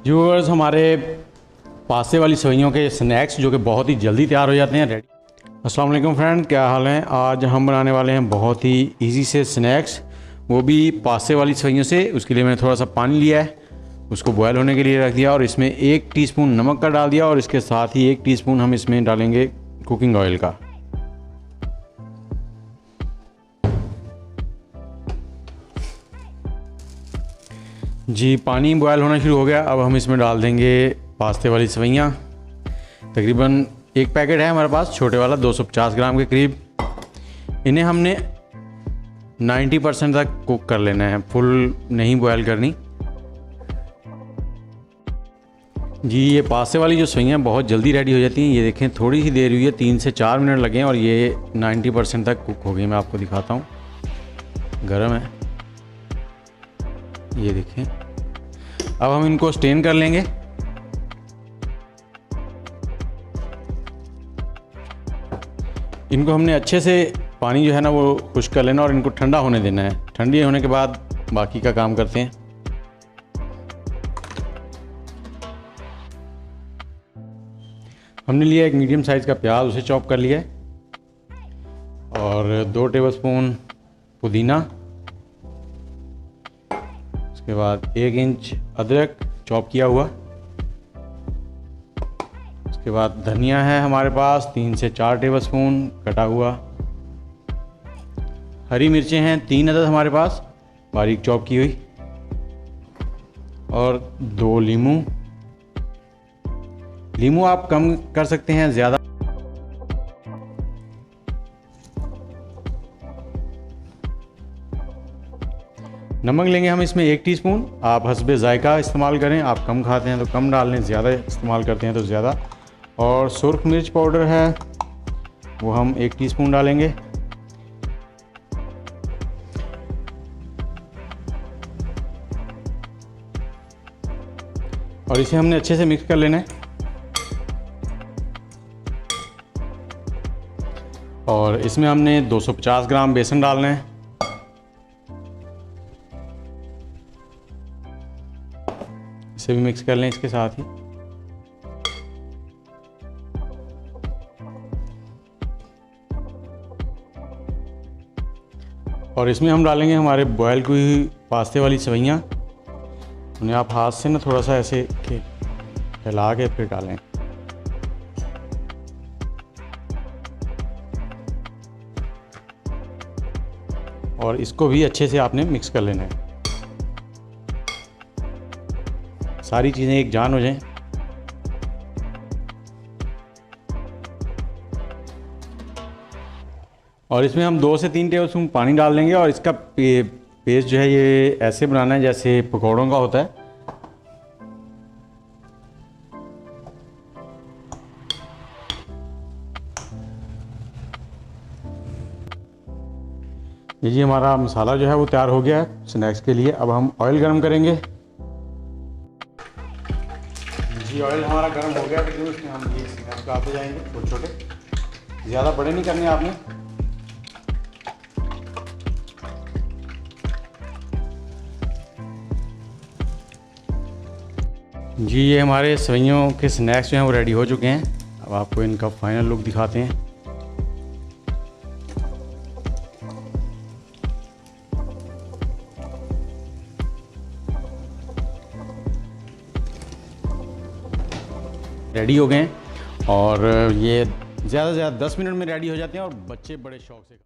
Viewers, हमारे पासे वाली सेवइयों के स्नैक्स जो कि बहुत ही जल्दी तैयार हो जाते हैं रेडी। अस्सलाम वालेकुम फ्रेंड, क्या हाल है। आज हम बनाने वाले हैं बहुत ही इजी से स्नैक्स, वो भी पासे वाली सेवइयों से। उसके लिए मैंने थोड़ा सा पानी लिया है, उसको बॉयल होने के लिए रख दिया और इसमें 1 टीस्पून नमक का डाल दिया और इसके साथ ही 1 टीस्पून हम इसमें डालेंगे कुकिंग ऑयल का। जी, पानी बॉयल होना शुरू हो गया। अब हम इसमें डाल देंगे पास्ते वाली सेवइयाँ। तकरीबन 1 पैकेट है हमारे पास, छोटे वाला 250 ग्राम के करीब। इन्हें हमने 90% तक कुक कर लेना है, फुल नहीं बॉयल करनी। जी, ये पास्ते वाली जो सेवइयाँ बहुत जल्दी रेडी हो जाती हैं। ये देखें, थोड़ी सी देर हुई है, 3 से 4 मिनट लगे हैं और ये 90% तक कुक हो गई। मैं आपको दिखाता हूँ, गरम है, ये देखें। अब हम इनको स्टेन कर लेंगे। इनको हमने अच्छे से पानी जो है ना वो खुश्क कर लेना और इनको ठंडा होने देना है। ठंडी होने के बाद बाकी का काम करते हैं। हमने लिया एक मीडियम साइज़ का प्याज, उसे चॉप कर लिया है और 2 टेबलस्पून पुदीना। उसके बाद 1 इंच अदरक चॉप किया हुआ। उसके बाद धनिया है हमारे पास 3 से 4 टेबलस्पून कटा हुआ। हरी मिर्चें हैं 3 अदद हमारे पास, बारीक चॉप की हुई। और 2 लीमू। लीमू आप कम कर सकते हैं, ज़्यादा। नमक लेंगे हम इसमें 1 टीस्पून। आप हस्बे जायका इस्तेमाल करें, आप कम खाते हैं तो कम डाल लें, ज़्यादा इस्तेमाल करते हैं तो ज़्यादा। और सुर्ख मिर्च पाउडर है, वो हम 1 टीस्पून डालेंगे। और इसे हमने अच्छे से मिक्स कर लेना है। और इसमें हमने 250 ग्राम बेसन डालना है। इसे भी मिक्स कर लें इसके साथ ही। और इसमें हम डालेंगे हमारे बॉयल की हुई पास्ते वाली सेवइयाँ। उन्हें आप हाथ से ना थोड़ा सा ऐसे हिला के फिर डालें। और इसको भी अच्छे से आपने मिक्स कर लेना है, सारी चीज़ें एक जान हो जाएं। और इसमें हम 2 से 3 टेबलस्पून पानी डाल देंगे और इसका पेस्ट जो है ये ऐसे बनाना है जैसे पकौड़ों का होता है। जी, हमारा मसाला जो है वो तैयार हो गया है स्नैक्स के लिए। अब हम ऑयल गरम करेंगे। जी, ऑयल हमारा गरम हो गया है, उसमें हम ये स्नैक्स डालते जाएंगे छोटे छोटे, ज़्यादा बड़े नहीं करने आपने। जी, ये हमारे सेवइयों के स्नैक्स जो हैं वो रेडी हो चुके हैं। अब आपको इनका फाइनल लुक दिखाते हैं। रेडी हो गए हैं और ये ज़्यादा से ज़्यादा 10 मिनट में रेडी हो जाते हैं और बच्चे बड़े शौक से